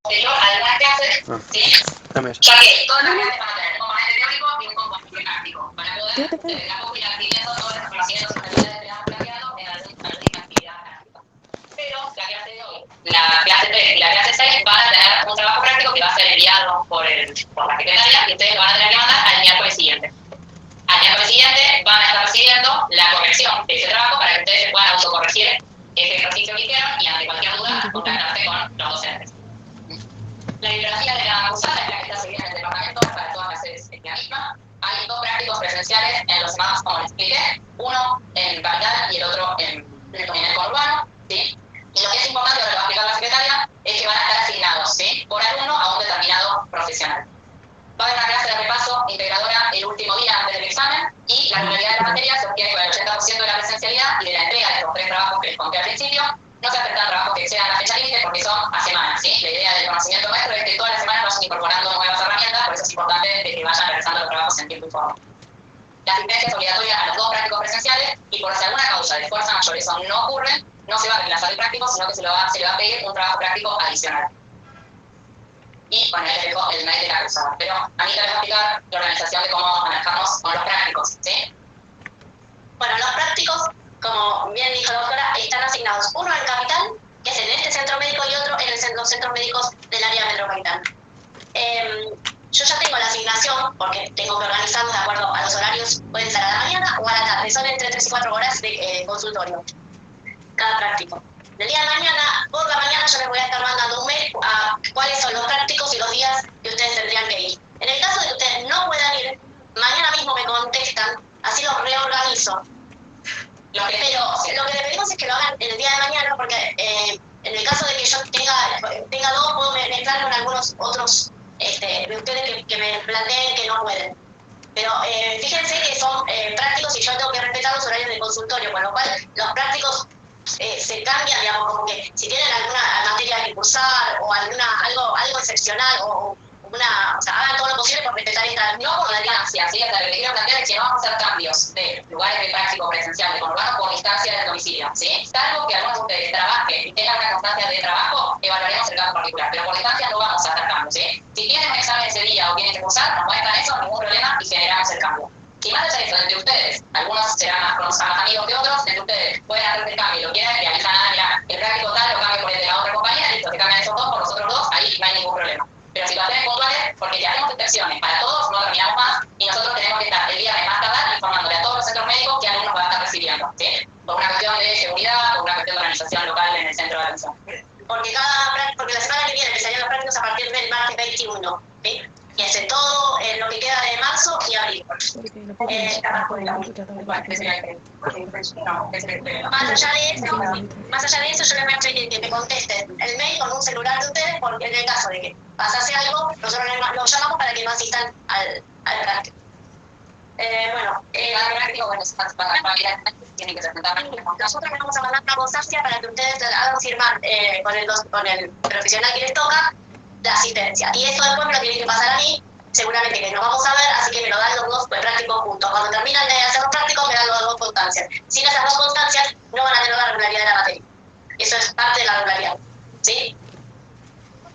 posterior a algunas clases, ¿sí? Ya que todas las clases van a tener un componente teórico y un componente práctico, para poder desde la PUC ir adquiriendo todos los conocimientos y habilidades que vamos planteando en alguna actividad práctica. Pero la clase de hoy, la clase 3 y la clase 6 van a tener un trabajo práctico que va a ser enviado por la secretaria y ustedes lo van a tener que mandar al miércoles siguiente. Al miércoles siguiente van a estar recibiendo la corrección de ese trabajo para que ustedes se puedan autocorregir ese ejercicio que hicieron y ante cualquier duda contactarse con los docentes. La bibliografía de la cursada es la que está seguida en el departamento para todas las sedes de la misma. Hay 2 prácticos presenciales en los semanas, como les expliqué, uno en Capital y el otro en el conurbano, ¿sí? Y lo que es importante, ahora lo va a explicar la secretaria, es que van a estar asignados, ¿sí?, por alumno a un determinado profesional. Va a haber una clase de repaso integradora el último día antes del examen y la totalidad de la materia se obtiene con el 80% de la presencialidad y de la entrega de estos 3 trabajos que les conté al principio. No se aceptan trabajos que excedan la fecha límite porque son a semanas, ¿sí? La idea del conocimiento nuestro es que todas las semanas vayan incorporando nuevas herramientas, por eso es importante que vayan realizando los trabajos en tiempo y forma. La asistencia es obligatoria a los 2 prácticos presenciales y por si alguna causa de fuerza mayor eso no ocurre, no se va a reemplazar el práctico, sino que se le va a pedir un trabajo práctico adicional. Y bueno, les dejo el mail de la cursada. Pero a mí te voy a explicar la organización de cómo manejamos con los prácticos, ¿sí? Bueno, los prácticos, como bien dijo la doctora, están asignados uno en Capital, que es en este centro médico, y otro en los centros médicos del área metropolitana. Yo ya tengo la asignación, porque tengo que organizarlos de acuerdo a los horarios, pueden ser a la mañana o a la tarde, son entre 3 y 4 horas de consultorio, cada práctico. El día de mañana, por la mañana, yo les voy a estar mandando un mail a cuáles son los prácticos y los días que ustedes tendrían que ir. En el caso de que ustedes no puedan ir, mañana mismo me contestan, así los reorganizo. Pero lo que le pedimos es que lo hagan el día de mañana, porque en el caso de que yo tenga 2, puedo mezclar con algunos otros de ustedes que me planteen que no pueden. Pero fíjense que son prácticos y yo tengo que respetar los horarios de consultorio, con lo cual los prácticos se cambian, digamos, como que si tienen alguna materia que cursar o algo excepcional o sea, hagan todo lo posible por respetar esta, no por la distancia, ¿sí? Hasta lo que quiero plantear es que no vamos a hacer cambios de lugares de práctico presencial de conurbano por distancia del domicilio, ¿sí? Salvo que algunos de ustedes trabajen y tengan una constancia de trabajo, evaluaremos el caso particular, pero por distancia no vamos a hacer cambios, ¿sí? Si tienen un examen ese día o tienen que cursar, nos muestran eso, ningún problema y generamos el cambio. Y más allá de eso, entre ustedes, algunos serán más amigos que otros, entre ustedes pueden hacer el cambio y lo quieren, y avisan a mira, el práctico tal lo cambio por el de la otra compañía, listo, se cambian esos 2 por los otros 2, ahí no hay ningún problema. Pero situaciones puntuales, porque si hacemos excepciones para todos, no terminamos más y nosotros tenemos que estar el viernes más tardar informándole a todos los centros médicos que algunos van a estar recibiendo, ¿sí? Por una cuestión de seguridad, por una cuestión de organización local en el centro de atención. Porque la semana que viene empezarían los prácticos a partir del martes 21, ¿sí? Y hace todo lo que queda de marzo y abril. Más allá de eso, yo les voy a pedir que me contesten el mail con un celular de ustedes, porque en el caso de que pasase algo, nosotros los llamamos para que no asistan al práctico. Cada práctico, bueno, tienen que presentar. Nosotros les vamos a mandar una constancia para que ustedes hagan firmar con el profesional que les toca la asistencia. Y eso después me lo tienen que pasar a mí, seguramente que nos vamos a ver, así que me lo dan los 2 prácticos juntos. Cuando terminan de hacer los prácticos, me dan los 2 constancias. Sin esas 2 constancias, no van a tener la regularidad de la materia. Eso es parte de la regularidad, ¿sí?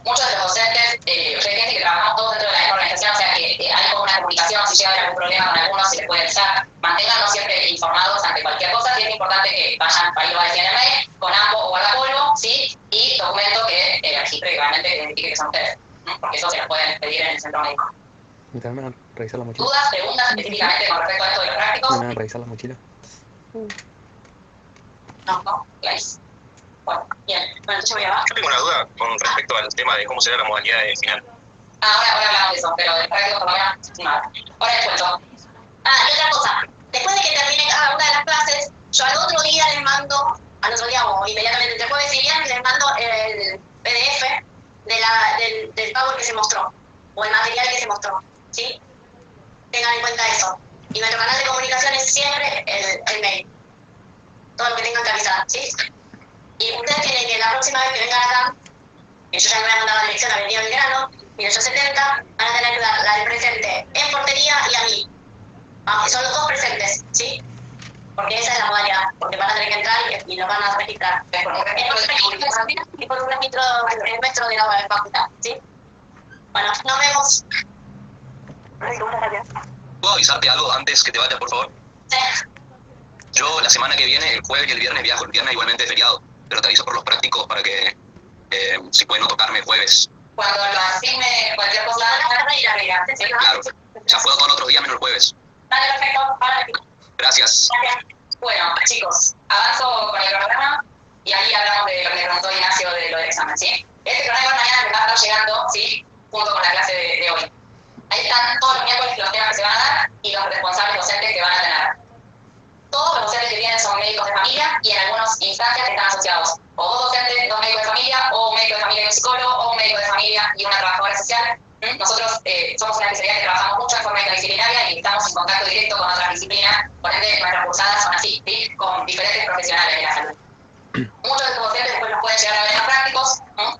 Muchos de los docentes, gente que trabajamos todos dentro de la misma organización, o sea que hay como una comunicación, si llega a haber algún problema con algunos, se les puede avisar. Manténgannos siempre informados ante cualquier cosa, y es importante que vayan, ahí lo va a decir en el mail, con AMPO o guardapolvo, ¿sí? Y documento que registre y realmente que identifique que son ustedes, ¿no? Porque eso se los pueden pedir en el centro médico. ¿Y también revisar la mochila? ¿Dudas, preguntas específicamente con respecto a esto de los prácticos? ¿No revisar la mochila? No, Grace. Bueno, bien. Bueno, entonces voy a bajar. Yo tengo una duda con respecto al tema de cómo será la modalidad de final. Ahora hablamos de eso, pero del práctico por lo menos nada. Ahora les cuento. Y otra cosa. Después de que termine cada una de las clases, yo al otro día les mando, al otro día o inmediatamente entre jueves y viernes, les mando el PDF del PowerPoint que se mostró, o el material que se mostró, ¿sí? Tengan en cuenta eso. Y nuestro canal de comunicación es siempre el mail. Todo lo que tengan que avisar, ¿sí? Y ustedes tienen que la próxima vez que vengan acá, que yo ya me voy a mandar la dirección a Avenida Belgrano, 1870, van a tener que dar la del presente en portería y a mí. Aunque son los 2 presentes, ¿sí? porque esa es la modalidad, porque van a tener que entrar y nos van a registrar. Y por un registro nuestro de la facultad, ¿sí? Bueno, nos vemos. Muchas gracias. ¿Puedo avisarte algo antes que te vayas, por favor? Sí. Yo la semana que viene, el jueves y el viernes viajo. El viernes igualmente es feriado, pero te aviso por los prácticos para que si pueden no tocarme el jueves. Cuando lo asigne cualquier cosa, ¿sí? Claro, ya puedo todos los otros días menos el jueves. Dale, perfecto. Gracias. Gracias. Bueno, chicos, avanzo con el programa y ahí hablamos de lo que me preguntó Ignacio de lo del examen, ¿sí? Este programa mañana me va a estar llegando, ¿sí? Junto con la clase de hoy. Ahí están todos los miércoles los temas que se van a dar y los responsables docentes que van a tener. Todos los docentes que vienen son médicos de familia y en algunas instancias están asociados o dos docentes, dos médicos de familia, o un médico de familia y un psicólogo, o un médico de familia y una trabajadora social. Nosotros somos una especialidad que trabajamos mucho en forma interdisciplinaria y estamos en contacto directo con otras disciplinas, por ende nuestras cursadas son así, ¿sí? Con diferentes profesionales de la salud. Muchos de estos docentes después nos pueden llegar a ver en los prácticos,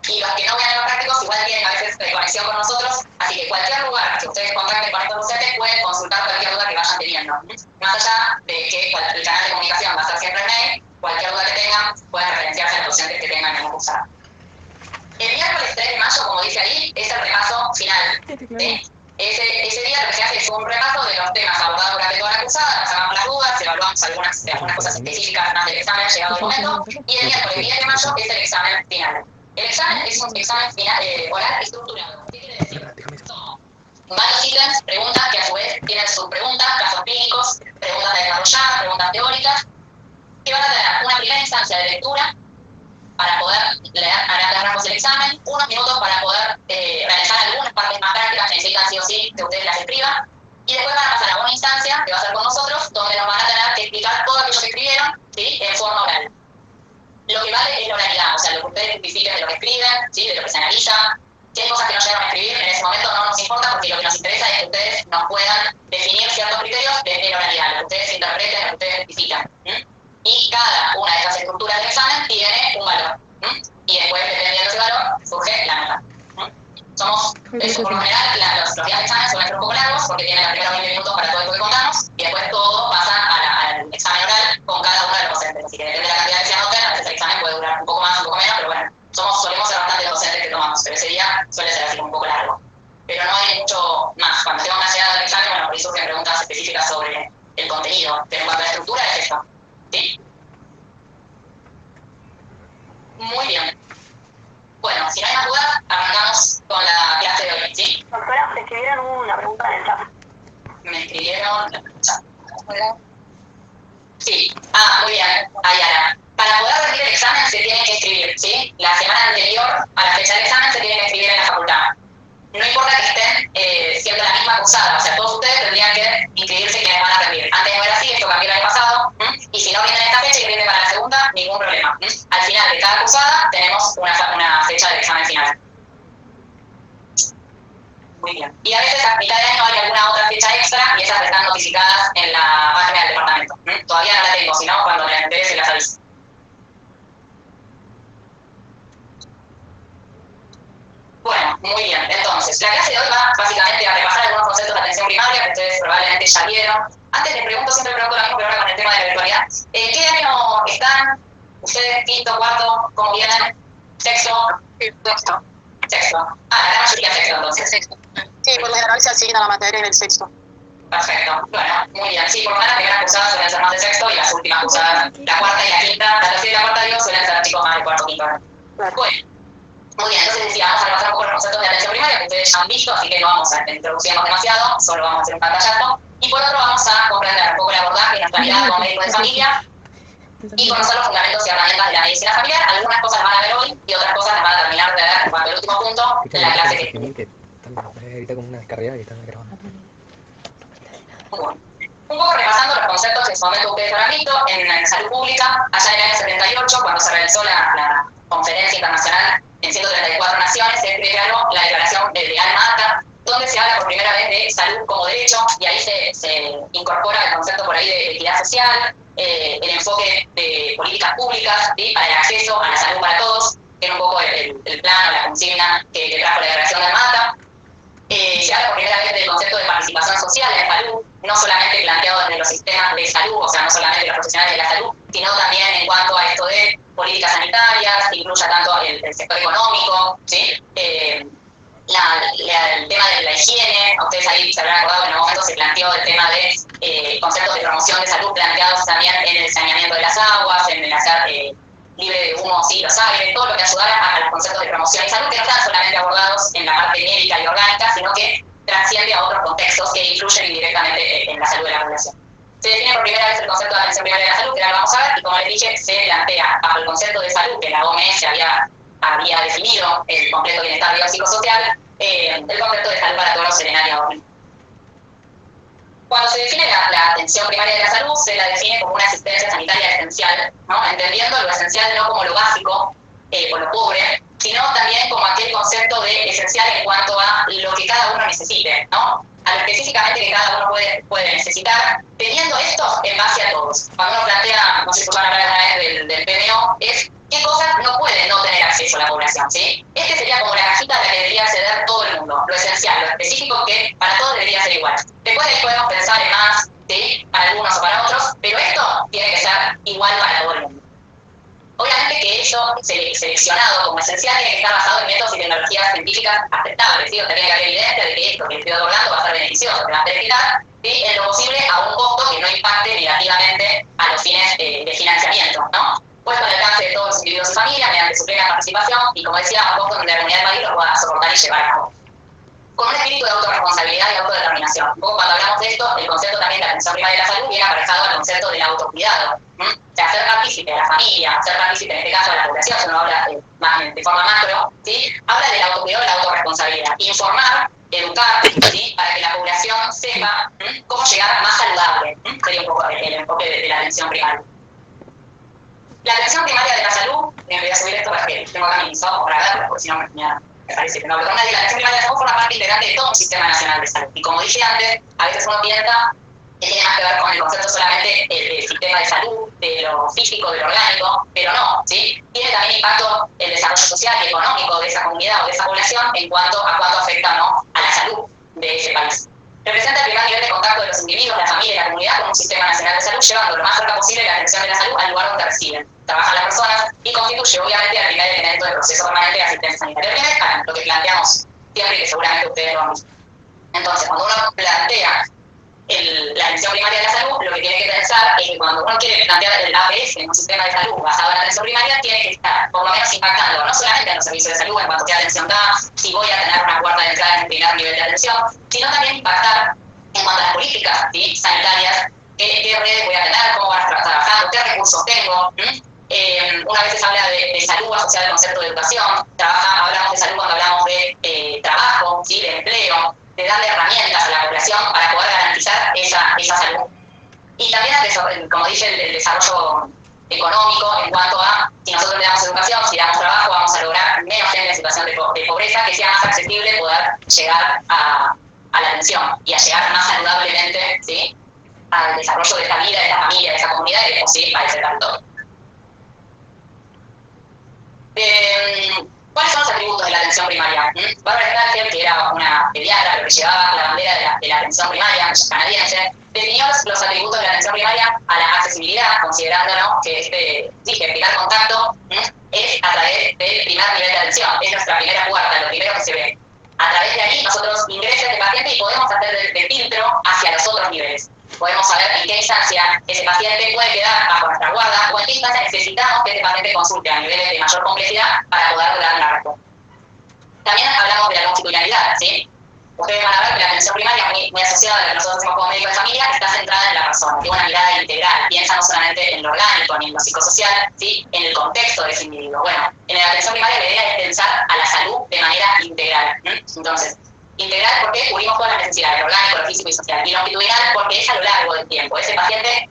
y los que no vienen a los prácticos igual tienen a veces conexión con nosotros, así que cualquier lugar que ustedes contacten con estos docentes pueden consultar cualquier duda que vayan teniendo. Más allá de que el canal de comunicación va a ser siempre el mail, cualquier duda que tengan pueden referenciarse a los docentes que tengan en la cursada. El miércoles 3 de mayo, como dice ahí, es el repaso final. ¿Sí? Ese día lo que se hace es un repaso de los temas abordados durante toda la cursada, nos sacamos las dudas, evaluamos algunas cosas específicas más del examen llegado el momento, y el miércoles 10 de mayo es el examen final. El examen es un examen final, oral estructurado. ¿Qué quiere decir? Son varios ítems, preguntas que a su vez tienen sus preguntas, casos clínicos, preguntas de desarrollar, preguntas teóricas, que van a tener una primera instancia de lectura para poder leer a grandes rasgos el examen, unos minutos para poder realizar algunas partes más prácticas que necesitan sí o sí que ustedes las escriban, y después van a pasar a una instancia que va a ser con nosotros, donde nos van a tener que explicar todo aquello que escribieron, ¿sí? En forma oral. Lo que vale es la oralidad, o sea, lo que ustedes justifiquen de lo que escriben, ¿sí? De lo que se analiza. Si hay cosas que no llegaron a escribir, en ese momento no nos importa, porque lo que nos interesa es que ustedes nos puedan definir ciertos criterios desde la oralidad, lo que ustedes interpreten, lo que ustedes justifican. Y cada una de estas estructuras del examen tiene un valor. Y después, dependiendo de ese valor, surge la nota. Somos, por lo general, los días de examen suelen ser un poco largos, porque tienen los primeros 20 minutos para todo esto que contamos, y después todo pasa al examen oral con cada uno de los docentes. Así que depende de la cantidad que se anoten, a veces el examen puede durar un poco más, un poco menos, pero bueno, solemos ser bastantes docentes que tomamos, pero ese día suele ser así un poco largo. Pero no hay mucho más. Cuando estemos más llegado al examen, bueno, por ahí surgen preguntas específicas sobre el contenido, pero en cuanto a la estructura es esto. ¿Sí? Muy bien. Bueno, si no hay más dudas, arrancamos con la clase de hoy, ¿sí? Doctora, me escribieron una pregunta en el chat. Me escribieron en el chat. Sí. Muy bien. Ayala. Para poder rendir el examen se tiene que escribir, ¿sí? La semana anterior a la fecha del examen se tiene que escribir en la facultad. No importa que estén siendo la misma cursada, o sea, todos ustedes tendrían que inscribirse quienes van a rendir. Antes no era así, esto cambió el año pasado, y si no rinden esta fecha y rinden para la segunda, ningún problema. Al final de cada cursada tenemos una fecha del examen final. Muy bien. Y a veces a mitad de año hay alguna otra fecha extra y esas están notificadas en la página del departamento. Todavía no la tengo, si no, cuando la entere se las aviso. Bueno, muy bien. Entonces, la clase de hoy va básicamente a repasar algunos conceptos de atención primaria que ustedes probablemente ya vieron. Antes les pregunto, siempre pregunto lo mismo, pero ahora con el tema de la virtualidad. ¿En qué año están? ¿Ustedes quinto, cuarto? ¿Cómo vienen? ¿Sexto? Sexto. Sexto. La gran mayoría sexto, entonces. Sexto. Sí, por lo general se asigna la materia en el sexto. Perfecto. Bueno, muy bien. Sí, por lo menos las primeras cursadas suelen ser más de sexto y las últimas cursadas, la cuarta y la quinta, la tercera y la cuarta, digo, suelen ser chicos más de cuarto, quinto. Claro. Bueno. Muy bien, entonces decía, vamos a repasar un poco los conceptos de atención primaria que ustedes ya han visto, así que no vamos a introducirnos demasiado, solo vamos a hacer un pantallazo. Y por otro vamos a comprender un poco el abordaje de nuestra mirada como médico de familia y conocer los fundamentos y herramientas de la medicina familiar. Algunas cosas las van a ver hoy y otras cosas las van a terminar de ver en cuanto al último punto, la clase que están ahorita con una descarga y están grabando. Un poco repasando los conceptos que en su momento ustedes habrán visto en salud pública, allá en el año 78, cuando se realizó la conferencia internacional en 134 naciones, se creó la declaración de Alma Ata, donde se habla por primera vez de salud como derecho, y ahí se incorpora el concepto por ahí de equidad social, el enfoque de políticas públicas, ¿sí? Para el acceso a la salud para todos, que era un poco el plan o la consigna que trajo la declaración de Alma Ata. se habla por primera vez del concepto de participación social en salud, no solamente planteado desde los sistemas de salud, o sea, no solamente los profesionales de la salud, sino también en cuanto a esto de políticas sanitarias, incluya tanto el sector económico, ¿sí? El tema de la higiene, ustedes ahí se habrán acordado que en algún momento se planteó el tema de conceptos de promoción de salud planteados también en el saneamiento de las aguas, en el hacer libre de humo, sí, los aires, todo lo que ayudara a los conceptos de promoción y salud que no están solamente abordados en la parte médica y orgánica, sino que trasciende a otros contextos que influyen indirectamente en la salud de la población. Se define por primera vez el concepto de atención primaria de la salud, que ahora lo vamos a ver, y como les dije, se plantea bajo el concepto de salud que la OMS había definido, el completo bienestar biopsicosocial, el concepto de salud para todos en el área OMS. Cuando se define la atención primaria de la salud, se la define como una asistencia sanitaria esencial, ¿no? Entendiendo lo esencial no como lo básico o lo pobre, sino también como aquel concepto de esencial en cuanto a lo que cada uno necesite, ¿no? A lo específicamente que cada uno puede necesitar, teniendo esto en base a todos. Cuando uno plantea, no sé si escucharon hablar alguna vez del PMO, es qué cosas no puede no tener acceso a la población, ¿sí? Este sería como la cajita a la que debería acceder todo el mundo, lo esencial, lo específico que para todos debería ser igual. Después de ahí podemos pensar en más, ¿sí? Para algunos o para otros, pero esto tiene que ser igual para todo el mundo. Obviamente que eso seleccionado como esencial tiene que estar basado en métodos y tecnologías científicas aceptables, ¿sí? O sea, tiene que haber evidencia de que esto que estoy otorgando va a ser beneficioso, que va a beneficiar, ¿sí? En lo posible a un costo que no impacte negativamente a los fines de financiamiento, ¿no? Puesto al alcance de todos los individuos y familias mediante su plena participación y, como decía, a un costo donde la comunidad del país lo pueda soportar y llevar a cabo. Con un espíritu de autorresponsabilidad y autodeterminación. Un poco cuando hablamos de esto, el concepto también de la atención primaria de la salud viene aparejado al concepto del autocuidado. O sea, hacer partícipe a la familia, hacer partícipe en este caso a la población, si uno habla de forma macro, ¿sí? Habla del autocuidado y la autorresponsabilidad. Informar, educar, ¿sí? Para que la población sepa cómo llegar más saludable. Sería un poco el enfoque de la atención primaria. La atención primaria de la salud, me voy a subir esto para que tengo acá mi ojos para verlo, porque si no me parece que no hablo con nadie. La atención primaria de la salud forma parte integrante de todo un sistema nacional de salud. Y como dije antes, a veces uno piensa que tiene más que ver con el concepto solamente del sistema de salud, de lo físico, de lo orgánico, pero no, ¿sí? Tiene también impacto el desarrollo social y económico de esa comunidad o de esa población en cuanto a cuánto afecta, ¿no?, a la salud de ese país. Representa el primer nivel de contacto de los individuos, la familia y la comunidad con un sistema nacional de salud, llevando lo más cerca posible la atención de la salud al lugar donde residen, trabajan las personas y constituye obviamente el primer elemento del proceso permanente de asistencia sanitaria. El primer escalón, lo que planteamos siempre y que seguramente ustedes lo han visto. Entonces, cuando uno plantea la atención primaria de la salud, lo que tiene que pensar es que cuando uno quiere plantear el APS en un sistema de salud basado en la atención primaria, tiene que estar por lo menos impactando no solamente en los servicios de salud, en cuanto a qué atención da, si voy a tener una puerta de entrada en el primer nivel de atención, sino también impactar en cuanto a las políticas, ¿sí?, sanitarias, qué redes voy a tener, cómo van a estar trabajando, qué recursos tengo. Una vez se habla de salud asociada al concepto de educación, hablamos de salud cuando hablamos de trabajo, ¿sí?, de empleo, de darle herramientas a la población para poder garantizar esa salud. Y también, como dije, el desarrollo económico en cuanto a, si nosotros le damos educación, si damos trabajo, vamos a lograr menos gente en situación de pobreza, que sea más accesible poder llegar a la atención y a llegar más saludablemente, ¿sí?, al desarrollo de esta vida, de esta familia, de esa comunidad y de posible para ese tanto. ¿Cuáles son los atributos de la atención primaria? Barbara Stalker, que era una pediatra, pero que llevaba la bandera de la atención primaria canadiense, definió los atributos de la atención primaria a la accesibilidad, considerándonos que el primer contacto es a través del primer nivel de atención, es nuestra primera puerta, lo primero que se ve. A través de ahí nosotros ingresa el paciente y podemos hacer de filtro hacia los otros niveles. Podemos saber en qué instancia ese paciente puede quedar bajo nuestra guarda o en qué instancia necesitamos que ese paciente consulte a niveles de mayor complejidad para poder dar una respuesta. También hablamos de la longitudinalidad, ¿sí? Ustedes van a ver que la atención primaria, muy asociada a lo que nosotros hacemos como médico de familia, está centrada en la persona, tiene una mirada integral, piensa no solamente en lo orgánico ni en lo psicosocial, ¿sí?, en el contexto de ese individuo. Bueno, en la atención primaria la idea es pensar a la salud de manera integral. Entonces, integral porque cubrimos todas las necesidades, lo orgánico, lo físico y social, y longitudinal porque es a lo largo del tiempo. Ese paciente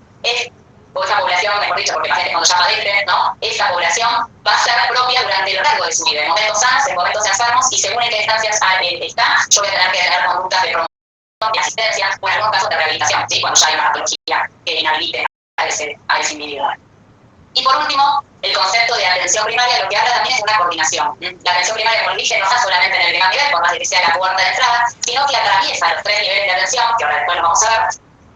o esa población, mejor dicho, porque el paciente cuando ya padece, ¿no?, esa población va a ser propia durante lo largo de su vida, en momentos sanos, en momentos enfermos, y según en qué instancias está, yo voy a tener que tener conductas de promoción, de asistencia, o en algunos casos de rehabilitación, ¿sí?, cuando ya hay una patología que inhabilite a ese individuo. Y por último, el concepto de atención primaria lo que habla también es de una coordinación. La atención primaria, como dije, no está solamente en el primer nivel, por más de que sea la puerta de entrada, sino que atraviesa los 3 niveles de atención, que ahora después lo vamos a ver,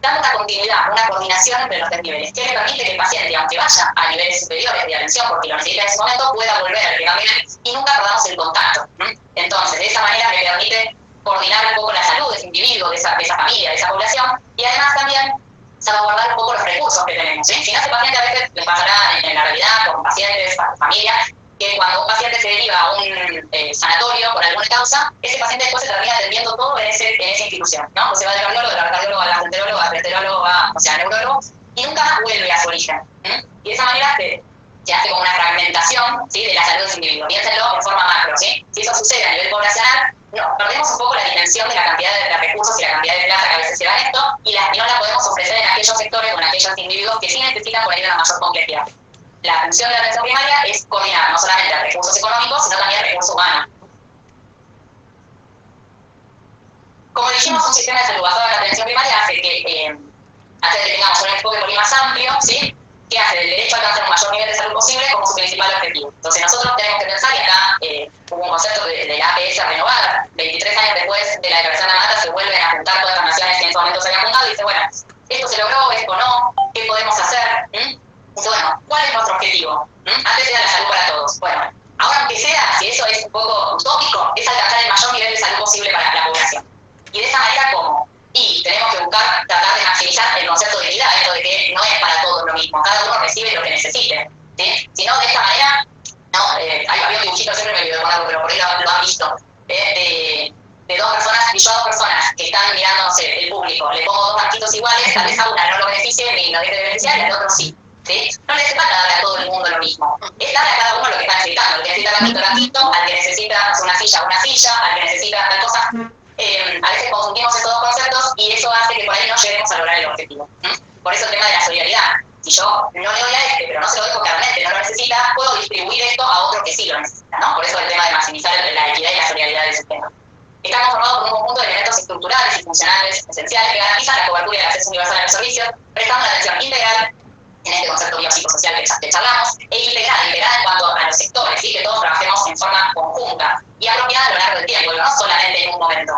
dando una continuidad, una coordinación entre los 3 niveles, que le permite que el paciente, aunque vaya a niveles superiores de atención, porque lo necesita en ese momento, pueda volver al primer nivel y nunca perdamos el contacto. Entonces, de esa manera me permite coordinar un poco la salud de ese individuo, de esa familia, de esa población, y además también salvaguardar un poco los recursos que tenemos. ¿Sí? Si no, ese paciente a veces les pasará en la realidad con pacientes, familias, que cuando un paciente se deriva a un sanatorio por alguna causa, ese paciente después se termina atendiendo todo en esa institución, ¿no? O se va del cardiólogo al gastroenterólogo, al gastroenterólogo, al neurólogo, y nunca más vuelve a su origen. Y de esa manera se hace como una fragmentación, ¿sí?, de la salud de ese individuo. Piénsenlo en forma macro, ¿sí? Si eso sucede a nivel poblacional, no, perdemos un poco la dimensión de la cantidad de recursos y la cantidad de plata que a veces se da en esto, y no la podemos ofrecer en aquellos sectores o en aquellos individuos que sí necesitan por ahí una mayor complejidad. La función de la atención primaria es coordinar no solamente recursos económicos, sino también recursos humanos. Como dijimos, un sistema de salud basado en la atención primaria hace que tengamos un enfoque por ahí más amplio, ¿sí?, que hace del derecho a alcanzar un mayor nivel de salud posible como su principal objetivo. Entonces nosotros tenemos que pensar, y acá hubo un concepto de la APS renovada, 23 años después de la declaración de Manhattan se vuelven a juntar todas estas naciones que en ese momento se habían juntado y dice, bueno, esto se logró, esto no, ¿qué podemos hacer? Dice, bueno, ¿cuál es nuestro objetivo? Antes era la salud para todos. Bueno, ahora aunque sea, si eso es un poco utópico, es alcanzar el mayor nivel de salud posible para la población. Y de esa manera, ¿cómo? Y tenemos que buscar, tratar de maximizar el concepto de equidad, esto de que no es para todos lo mismo, cada uno recibe lo que necesite, ¿sí? Si no, de esta manera, no, había un dibujito, siempre me olvidé de ponerlo, pero por ahí lo han visto, de dos personas, y yo a dos personas que están mirando, no sé, el público, le pongo dos banquitos iguales, tal vez a una no lo beneficie ni no deje de beneficiar, y al otro sí. ¿Sí? No le falta darle a todo el mundo lo mismo. Es darle a cada uno lo que está necesitando. El que necesita banquito, al que necesita una silla, al que necesita tal cosa. A veces confundimos estos dos conceptos y eso hace que por ahí no lleguemos a lograr el objetivo. Por eso el tema de la solidaridad. Si yo no le doy a este, pero no se lo doy porque realmente no lo necesita, puedo distribuir esto a otro que sí lo necesita, ¿no? Por eso el tema de maximizar la equidad y la solidaridad del sistema. Está conformado por un conjunto de elementos estructurales y funcionales esenciales que garantizan la cobertura y el acceso universal a los servicios, prestando una atención integral en este concepto biopsicosocial que charlamos, e integrada en cuanto a los sectores, ¿sí?, que todos trabajemos en forma conjunta y apropiada a lo largo del tiempo, no solamente en un momento.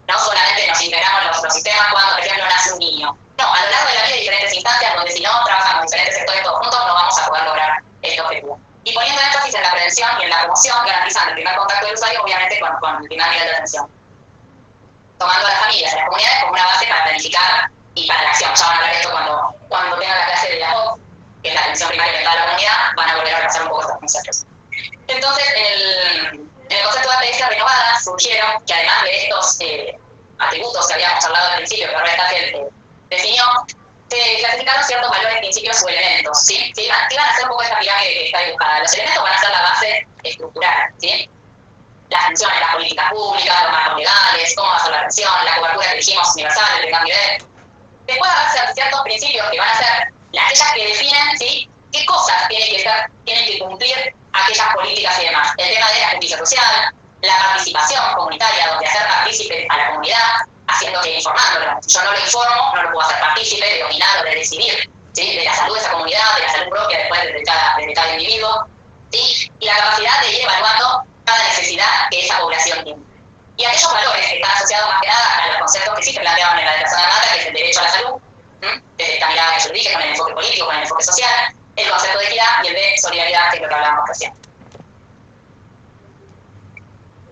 No solamente nos integramos los sistemas cuando, por ejemplo, nace un niño. No, a lo largo de la vida hay diferentes instancias donde si no trabajamos en diferentes sectores todos juntos no vamos a poder lograr este objetivo. Y poniendo énfasis en la prevención y en la promoción, garantizando el primer contacto del usuario, obviamente con el primer nivel de atención. Tomando a las familias y a las comunidades como una base para planificar y para la acción. Ya van a hablar de esto cuando tengan la clase de la POC, que es la atención primaria de toda la comunidad, van a volver a repasar un poco estos conceptos. Entonces, en el concepto de APS renovada surgieron, que además de estos atributos que habíamos hablado al principio, que ahora Castell definió, se clasificaron ciertos valores, principios o elementos, ¿sí? Que iban a hacer un poco esta pirámide que está dibujada. Los elementos van a ser la base estructural, ¿sí? Las funciones, las políticas públicas, los marcos legales, cómo va a ser la atención, la cobertura que dijimos universal, el primer nivel. Después van a ser ciertos principios que van a ser aquellas que definen, ¿sí?, qué cosas tienen que cumplir aquellas políticas y demás. El tema de la justicia social, la participación comunitaria, donde hacer partícipe a la comunidad, haciendo que informándolo. Si yo no lo informo, no lo puedo hacer partícipe de opinar o de decidir, ¿sí?, de la salud de esa comunidad, de la salud propia después de cada individuo, ¿sí?, y la capacidad de ir evaluando cada necesidad que esa población tiene. Y aquellos valores que están asociados más que nada a los conceptos que sí se planteaban en la declaración de Manhattan, que es el derecho a la salud, desde esta mirada que yo dije, con el enfoque político, con el enfoque social, el concepto de equidad y el de solidaridad, que es lo que hablábamos recién.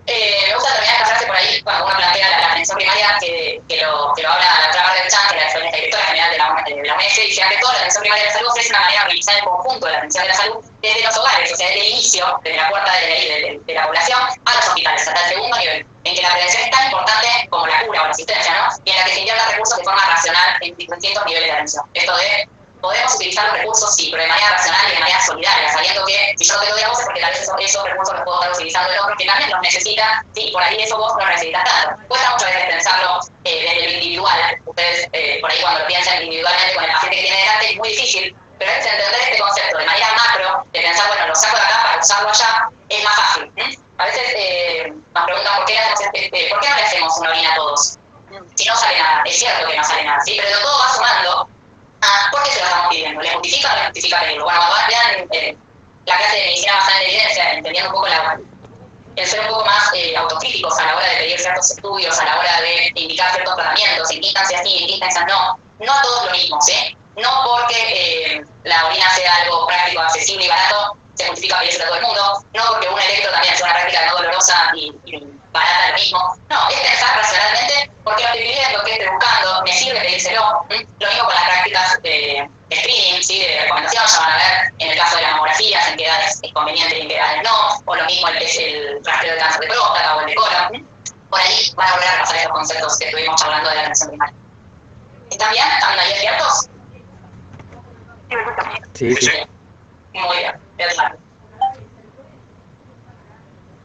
Me gusta terminar esta frase por ahí cuando uno plantea la atención primaria, que lo habla la otra parte del Chan, que es la directora general de la OMS, y dice que toda la atención primaria de la salud ofrece una manera de realizar el conjunto de la atención de la salud desde los hogares, o sea, desde el inicio, desde la puerta de la población a los hospitales, hasta el segundo nivel, en que la prevención es tan importante como la cura o la asistencia, ¿no? Y en la que se invierten recursos de forma racional en distintos niveles de atención. Esto de podemos utilizar los recursos, sí, pero de manera racional y de manera solidaria, sabiendo que si yo no te doy a vos es porque tal vez esos recursos los puedo estar utilizando el otro que también los necesita, sí, por ahí eso vos no necesitas tanto. Cuesta muchas veces pensarlo desde lo individual. Ustedes, por ahí cuando lo piensan individualmente con el paciente que tiene delante es muy difícil, pero es entender este concepto de manera macro, de pensar, bueno, lo saco de acá para usarlo allá, es más fácil. A veces nos preguntan por qué no le hacemos una orina a todos. Si no sale nada, es cierto que no sale nada, ¿sí? Pero todo va sumando ¿Por qué se lo estamos pidiendo? ¿Le justifica o no le justifica pedirlo? Bueno, cuando vean la clase de medicina basada en evidencia, entendiendo un poco el ser un poco más autocríticos a la hora de pedir ciertos estudios, a la hora de indicar ciertos tratamientos, en qué instancias sí, en qué instancias no. No a todos lo mismo, ¿sí? No porque la orina sea algo práctico, accesible y barato, se justifica pedirse a todo el mundo. No porque un electro también sea una práctica no dolorosa y barata lo mismo. No, es pensar racionalmente porque lo estoy pidiendo, lo que estoy buscando, me sirve pedírselo. Lo mismo con las prácticas de screening, ¿sí? De recomendación, ya van a ver en el caso de las mamografías en qué edades es conveniente y en qué edades no, o lo mismo es el rastreo de cáncer de próstata o el de colon. Por ahí van a volver a pasar estos conceptos que estuvimos hablando de la atención primaria. ¿Están bien? ¿Están ahí abiertos? Sí, sí. Muy bien, perfecto.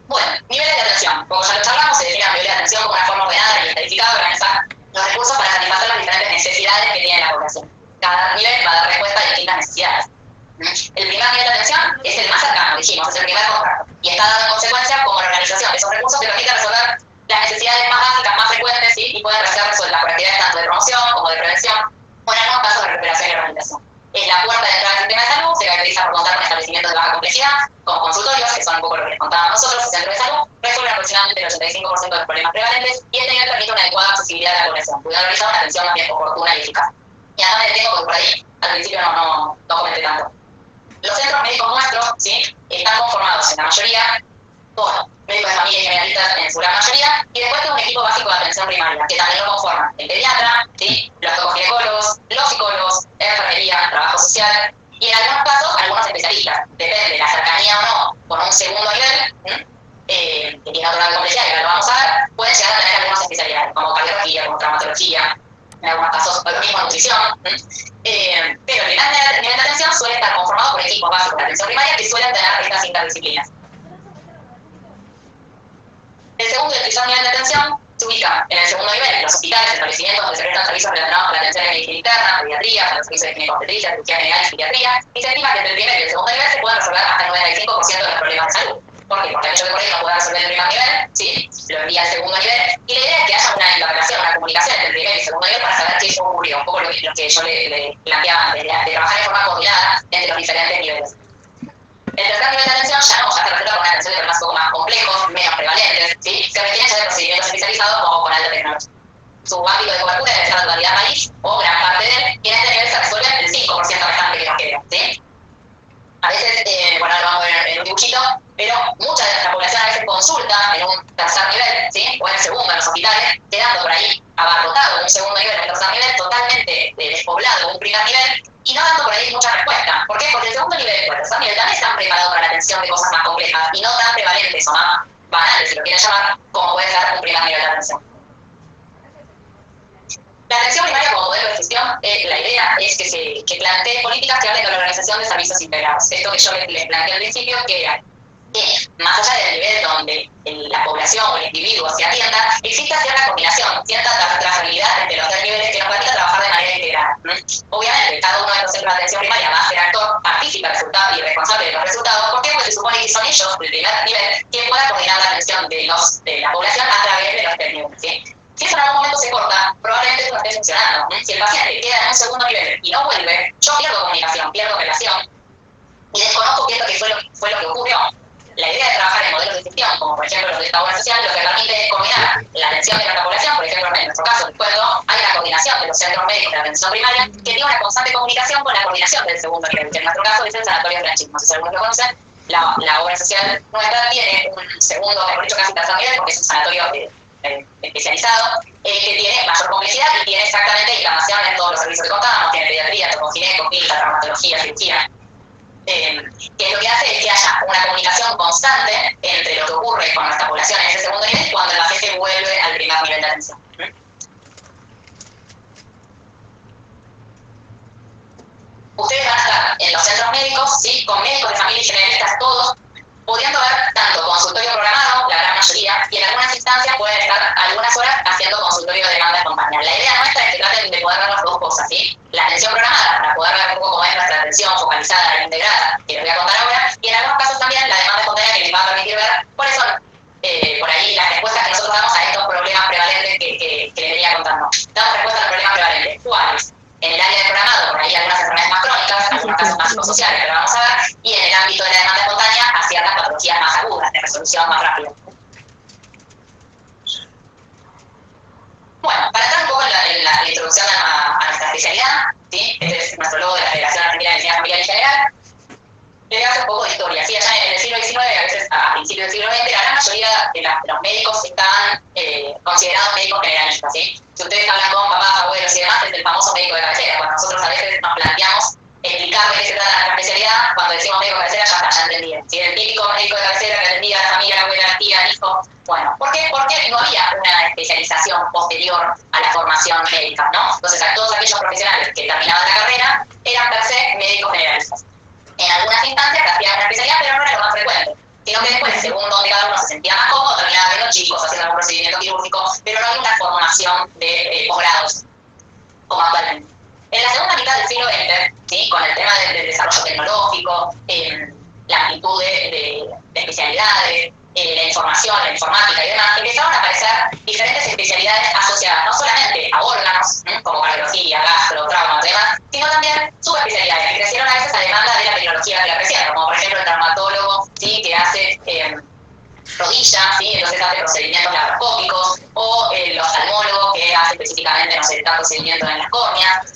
Bueno, niveles de atención. Como ya lo charlamos, se define el nivel de atención como una forma ordenada y estadificada de organizar los recursos para satisfacer las diferentes necesidades que tiene la población. Cada nivel va a dar respuesta a distintas necesidades. El primer nivel de atención es el más cercano, dijimos, es el primer contacto. Y está dado en consecuencia como la organización de esos recursos que permite resolver las necesidades más básicas, más frecuentes, ¿sí? Y pueden ser resueltas por actividades tanto de promoción como de prevención, o en algunos casos de recuperación y rehabilitación. Es la puerta de entrada al sistema de salud, se caracteriza por contar con establecimientos de baja complejidad, como consultorios, que son un poco lo que les contábamos nosotros, el centro de salud, resuelven aproximadamente el 85% de los problemas prevalentes y este nivel permite una adecuada accesibilidad de la población, pudiendo realizar una atención más bien oportuna y eficaz. Y acá me detengo porque por ahí al principio no comenté tanto. Los centros médicos nuestros, ¿sí? Están conformados en la mayoría por médicos de familia y generalistas en su gran mayoría, y después tengo un equipo básico de atención primaria, que también lo conforman el pediatra, ¿sí? Los ginecólogos, los psicólogos, enfermería, trabajo social, y en algunos casos, algunos especialistas, depende de la cercanía o no, con un segundo nivel, que tiene otro grado de complejidad, que ahora lo vamos a ver, pueden llegar a tener algunas especialidades, como cardiología, como traumatología, en algunos casos lo mismo nutrición, pero el primer nivel de atención suele estar conformado por equipos básicos de atención primaria que suelen tener estas interdisciplinas. El segundo y el tercer nivel de atención se ubica en el segundo nivel, en los hospitales, establecimientos donde se prestan servicios relacionados con la atención en medicina interna, pediatría, los servicios de gineco-obstetricia, cirugía general y pediatría, y se estima que entre el primer y el segundo nivel se pueden resolver hasta el 95% de los problemas de salud. ¿Por qué? Porque aquello que por ahí no puede resolver el primer nivel, ¿sí? Lo envía al segundo nivel, y la idea es que haya una interrelación, una comunicación entre el primer y el segundo nivel para saber qué ocurrió, un poco lo que yo le planteaba antes, de trabajar de forma coordinada entre los diferentes niveles. El tercer nivel de atención ya no, ya se receta con una atención de problemas un poco más complejos, menos prevalentes, ¿sí? Se requieren ya de procedimientos especializados como con alta tecnología. Su ámbito de cobertura debe ser la totalidad del país o gran parte de él, y en este nivel se resuelve el 5% restante que nos queda, ¿sí? A veces, bueno, ahora lo vamos a ver en un dibujito, pero mucha de nuestra población a veces consulta en un tercer nivel, ¿sí? O en el segundo, en los hospitales, quedando por ahí abarrotado en un segundo nivel o en un tercer nivel, totalmente despoblado en un primer nivel, y no dando por ahí mucha respuesta. ¿Por qué? Porque el segundo nivel o el tercer nivel también están preparados para la atención de cosas más complejas y no tan prevalentes o más banales, si lo quieren llamar, como puede ser un primer nivel de atención. La atención primaria como modelo de gestión, la idea es que plantee políticas que hablen de la organización de servicios integrados. Esto que yo les planteé al principio, que era que más allá del nivel donde la población o el individuo se atienda, exista cierta combinación, cierta trazabilidad entre los tres niveles que nos permita trabajar de manera integrada. Obviamente, cada uno de los centros de atención primaria va a ser actor, participa del resultado y responsable de los resultados. ¿Por qué? Porque se supone que son ellos, el primer nivel, quien pueda coordinar la atención de la población a través de los tres niveles, ¿sí? Si eso en algún momento se corta, probablemente eso no esté funcionando. Si el paciente queda en un segundo nivel y no vuelve, yo pierdo comunicación, pierdo relación y desconozco qué es lo que fue lo que ocurrió. La idea de trabajar en modelos de gestión, como por ejemplo los de esta obra social, lo que permite es combinar la atención de nuestra población, por ejemplo, en nuestro caso, recuerdo, hay una coordinación de los centros médicos de atención primaria que tiene una constante comunicación con la coordinación del segundo nivel, que en nuestro caso es el Sanatorio Francisco. No sé si algunos lo conocen, la obra social nuestra tiene un segundo, mejor dicho, casi tercer nivel, porque es un sanatorio especializado, que tiene mayor complejidad y tiene exactamente internación en todos los servicios que contábamos, tiene pediatría, tocogineco, clínica, traumatología, cirugía. Que lo que hace es que haya una comunicación constante entre lo que ocurre con nuestra población en ese segundo nivel cuando el paciente vuelve al primer nivel de atención. Ustedes van a estar en los centros médicos, ¿sí? Con médicos de familia y generalistas todos, pudiendo ver tanto consultorio programado, la gran mayoría, y en algunas instancias pueden estar algunas horas haciendo consultorio de demanda espontánea. La idea nuestra es que traten de poder ver las dos cosas, ¿sí? La atención programada, para poder ver un poco cómo es nuestra atención focalizada e integrada, que les voy a contar ahora, y en algunos casos también la demanda espontánea que les va a permitir ver cuáles son por ahí las respuestas que nosotros damos a estos problemas prevalentes que les venía contando. Damos respuestas a los problemas prevalentes. ¿Cuáles? En el área de programado, por ahí algunas enfermedades más crónicas, algunos casos más psicosociales, que lo vamos a ver, y en el ámbito de la demanda espontánea, a ciertas patologías más agudas, de resolución más rápida. Bueno, para entrar un poco en la introducción a nuestra especialidad, ¿sí? Este es nuestro logo de la Federación Argentina de Medicina Familiar en general. Le voy a hacer un poco de historia. Sí, allá en el siglo XIX, a veces a principios del siglo XX, la gran mayoría de los médicos estaban considerados médicos generalistas, ¿sí? Si ustedes hablan con papás, abuelos y demás, es el famoso médico de cabecera. Cuando nosotros a veces nos planteamos explicar de qué se trata nuestra especialidad, cuando decimos médico de cabecera ya entendían. ¿Sí? El típico médico de cabecera que atendía a la familia, la abuela, la tía, el hijo. Bueno, ¿por qué? Porque no había una especialización posterior a la formación médica, ¿no? Entonces, a todos aquellos profesionales que terminaban la carrera eran per se médicos generalistas. En algunas instancias hacían una especialidad, pero no era lo más frecuente, sino que después, según donde cada uno se sentía más cómodo, terminaban viendo chicos haciendo algún procedimiento quirúrgico, pero no había una formación de posgrados, como actualmente. En la segunda mitad del siglo XX, ¿sí? Con el tema del desarrollo tecnológico, la amplitud de especialidades, la información, la informática y demás, empezaron a aparecer diferentes especialidades asociadas no solamente a órganos, como cardiología, gastro, trauma y demás, sino también subespecialidades que crecieron a veces a demanda de la tecnología que la crecieron, como por ejemplo el traumatólogo, ¿sí? Que hace rodillas, ¿sí? Entonces hace procedimientos laparoscópicos, o el oftalmólogo que hace específicamente, no sé, procedimientos en las córneas,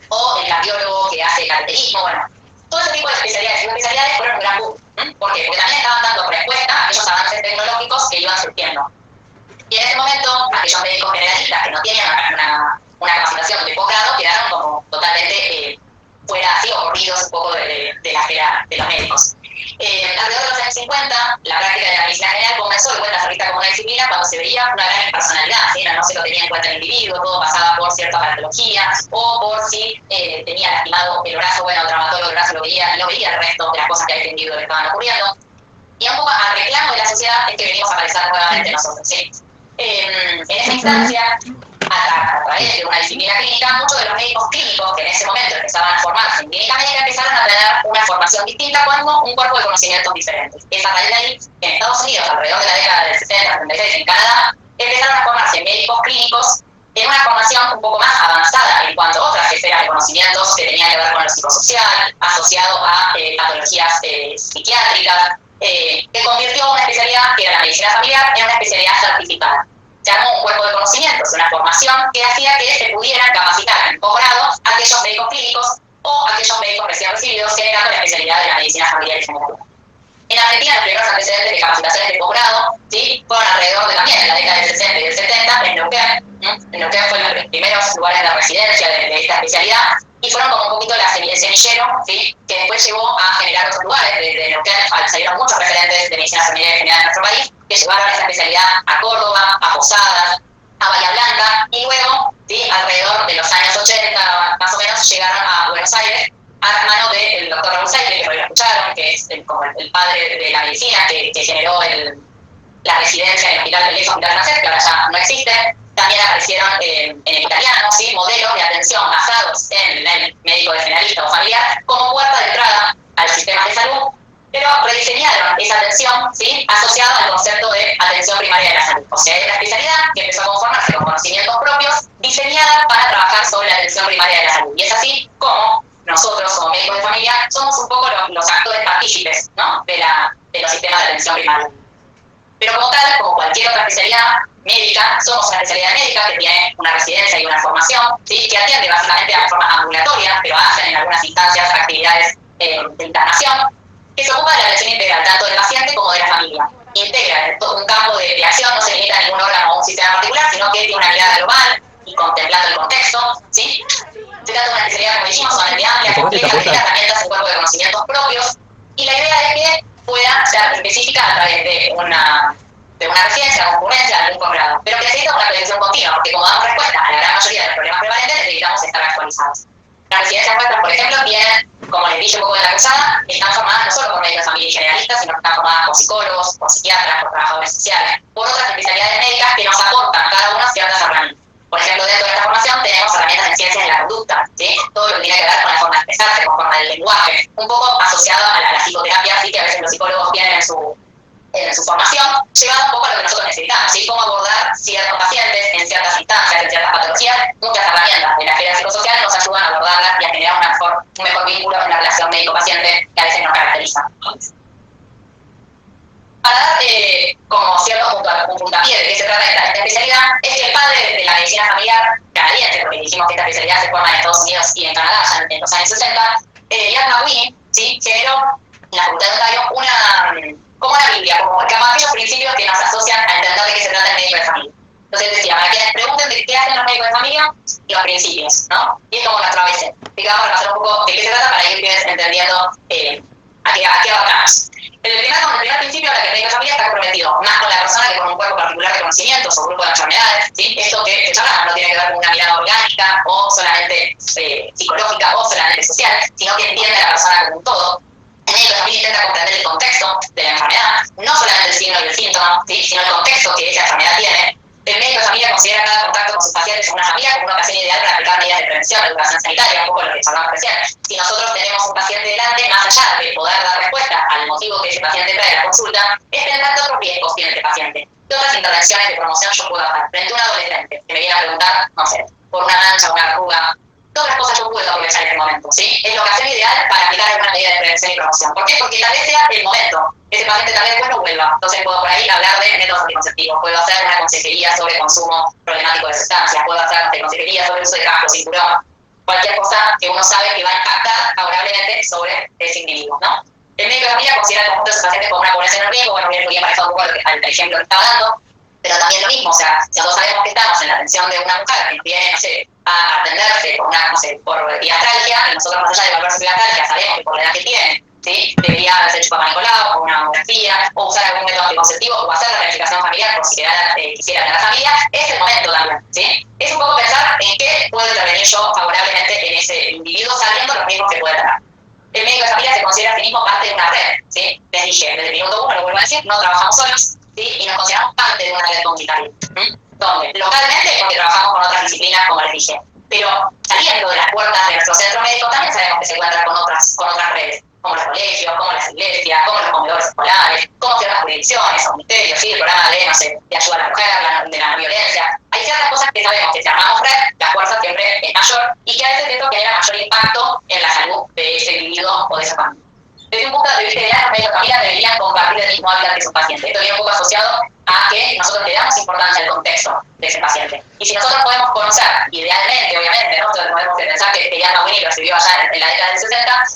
o el cardiólogo que hace cateterismo, bueno. Todo ese tipo de especialidades y subespecialidades fueron un gran boom. ¿Por qué? Porque también estaban dando respuesta a aquellos avances tecnológicos que iban surgiendo. Y en ese momento, aquellos médicos generalistas que no tenían una capacitación de posgrado quedaron como totalmente fuera, así, ocurridos un poco de la esfera de los médicos. Alrededor de los años 50, la práctica de la medicina general comenzó de vuelta a ser vista como una disciplina cuando se veía una gran impersonalidad, ¿sí? No se lo tenía en cuenta el individuo, todo pasaba por cierta patología, o por si tenía lastimado el brazo, bueno, el traumatólogo el brazo lo veía el resto de las cosas que a este individuo le estaban ocurriendo. Y un poco a reclamo de la sociedad es que venimos a aparecer nuevamente nosotros, ¿sí? En esa instancia, a través de una disciplina clínica, muchos de los médicos clínicos que en ese momento empezaban a formarse en clínica médica empezaron a tener una formación distinta cuando un cuerpo de conocimientos diferentes. Es a raíz de ahí que en Estados Unidos, alrededor de la década del 60, 76, en Canadá, empezaron a formarse médicos clínicos en una formación un poco más avanzada en cuanto a otras esferas de conocimientos que tenían que ver con lo psicosocial, asociado a patologías psiquiátricas, que convirtió una especialidad que era la medicina familiar en una especialidad certificada. Se armó un cuerpo de conocimientos, una formación que hacía que se pudieran capacitar en posgrado aquellos médicos clínicos o aquellos médicos recién recibidos que eran de la especialidad de la medicina familiar y general. En Argentina los primeros antecedentes de capacitaciones de posgrado, ¿sí? Fueron alrededor de también en la década del 60 y del 70 en Neuquén. En Neuquén fueron los primeros lugares de residencia de esta especialidad y fueron como un poquito el semillero, ¿sí? Que después llevó a generar otros lugares. De Neuquén salieron muchos referentes de medicina familiar y general en nuestro país que llevaron esta especialidad a Córdoba, a Posadas, a Bahía Blanca y luego, ¿sí? Alrededor de los años 80 más o menos llegaron a Buenos Aires a mano del doctor Raúl Saible, que lo escucharon, que es como el padre de la medicina, que generó la residencia en el hospital francés, que ahora ya no existe. También aparecieron en el italiano, ¿sí? Modelos de atención basados en el médico de generalista o familiar como puerta de entrada al sistema de salud, pero rediseñaron esa atención, ¿sí? Asociada al concepto de atención primaria de la salud. O sea, es una especialidad que empezó a conformarse con conocimientos propios, diseñada para trabajar sobre la atención primaria de la salud. Y es así como nosotros, como médicos de familia, somos un poco los actores partícipes, ¿no? de los sistemas de atención primaria. Pero como tal, como cualquier otra especialidad médica, somos una especialidad médica que tiene una residencia y una formación, ¿sí? Que atiende básicamente a forma ambulatoria, pero hacen en algunas instancias actividades de internación, que se ocupa de la atención integral tanto del paciente como de la familia. Integra todo un campo de acción, no se limita a ningún órgano o un sistema particular, sino que tiene una mirada global y contemplando el contexto, ¿sí? Se trata de una especialidad, como dijimos, sumamente amplia, compleja, que tiene herramientas en cuerpo de conocimientos propios, y la idea es que pueda ser específica a través de una residencia, concurrencia, algún posgrado, pero que necesita una actualización continua, porque como damos respuesta a la gran mayoría de los problemas prevalentes, necesitamos estar actualizados. Las residencias nuestras, por ejemplo, tienen, como les dije un poco en la cruzada, están formadas no solo por médicos de familia y generalistas, sino que están formadas por psicólogos, por psiquiatras, por trabajadores sociales, por otras especialidades médicas que nos aportan cada una ciertas herramientas. Por ejemplo, dentro de esta formación tenemos herramientas en ciencias de la conducta, ¿sí? Todo lo que tiene que ver con la forma de expresarse, con forma del lenguaje, un poco asociado a la psicoterapia, así que a veces los psicólogos tienen en su formación, llevado un poco a lo que nosotros necesitamos, ¿sí? Cómo abordar ciertos pacientes en ciertas instancias, en ciertas patologías. Muchas herramientas de la esfera psicosocial nos ayudan a abordarlas y a generar un mejor vínculo en la relación médico-paciente que a veces nos caracteriza. Para dar como cierto puntapié de qué se trata esta especialidad, es que el padre de la medicina familiar canadiense, porque dijimos que esta especialidad se forma en Estados Unidos y en Canadá ya en los años 60, Ian McWhinney, ¿sí? Generó en la Facultad de Ontario como una Biblia, como aquellos principios que nos asocian a entender de qué se trata el médico de familia. Entonces decía, para quienes pregunten de qué hacen los médicos de familia, los principios, ¿no? Y es como nuestro ABC. Así que vamos a repasar un poco de qué se trata para ir ustedes entendiendo a qué abarcamos. El primer principio es que el médico de familia está comprometido más con la persona que con un cuerpo particular de conocimientos o grupo de enfermedades, ¿sí? Esto que hablamos no tiene que ver con una mirada orgánica o solamente psicológica o solamente social, sino que entiende a la persona como un todo. El médico de familia intenta comprender el contexto de la enfermedad, no solamente el signo y el síntoma, ¿sí? Sino el contexto que esa enfermedad tiene. El médico de familia considera cada contacto con sus pacientes en una familia como una ocasión ideal para aplicar medidas de prevención, educación sanitaria, un poco lo que hablamos recién. Si nosotros tenemos un paciente delante, más allá de poder dar respuesta al motivo que ese paciente trae a la consulta, es pensar qué otros riesgos tiene este paciente. ¿Qué otras intervenciones de promoción yo puedo hacer frente a un adolescente que me viene a preguntar, no sé, por una mancha, una arruga? ¿Qué otras cosas yo puedo aprovechar en este momento? ¿Sí? Es la ocasión ideal para aplicar alguna medida de prevención y promoción. ¿Por qué? Porque tal vez sea el momento. Ese paciente tal vez después no vuelva. Entonces puedo por ahí hablar de métodos anticonceptivos. Puedo hacer una consejería sobre consumo problemático de sustancias. Puedo hacer consejería sobre el uso de casco, cinturón. Cualquier cosa que uno sabe que va a impactar favorablemente sobre ese individuo, ¿no? El médico de familia considera el conjunto de sus pacientes como una población en riesgo. Bueno, bien, manejado un poco al ejemplo que estaba dando. Pero también lo mismo, o sea, si nosotros sabemos que estamos en la atención de una mujer que viene, no sé, a atenderse por una, no sé, por diastralgia, y nosotros más allá de evaluar su diastralgia sabemos que por la edad que tiene, ¿sí? Debería haberse hecho Papá Nicolau, o una mamografía, o usar algún método anticonceptivo, o hacer la planificación familiar por si quisiera tener familia, es el momento también, ¿sí? Es un poco pensar en qué puedo intervenir yo favorablemente en ese individuo sabiendo los riesgos que puede tener. El médico de familia se considera a sí mismo parte de una red, ¿sí? Les dije, desde el minuto 1, lo vuelvo a decir, no trabajamos solos, ¿sí? Y nos consideramos parte de una red comunitaria. Donde localmente, porque trabajamos con otras disciplinas, como les dije, pero saliendo de las puertas de nuestro centro médico también sabemos que se encuentran con otras redes, como los colegios, como las iglesias, como los comedores escolares, como ciertas jurisdicciones o ministerios, ¿sí? El programa de, no sé, de ayuda a la mujer, de la no violencia. Hay ciertas cosas que sabemos que si armamos red, la fuerza siempre es mayor y que a veces esto genera mayor impacto en la salud de ese individuo o de esa familia. Desde un punto de vista ideal, los médicos de familia deberían compartir el mismo hábitat que sus pacientes. Esto viene un poco asociado a que nosotros le damos importancia al contexto de ese paciente. Y si nosotros podemos conocer, idealmente, obviamente, ¿no? Entonces podemos pensar que Ian McWhinney recibió allá en la década del 60,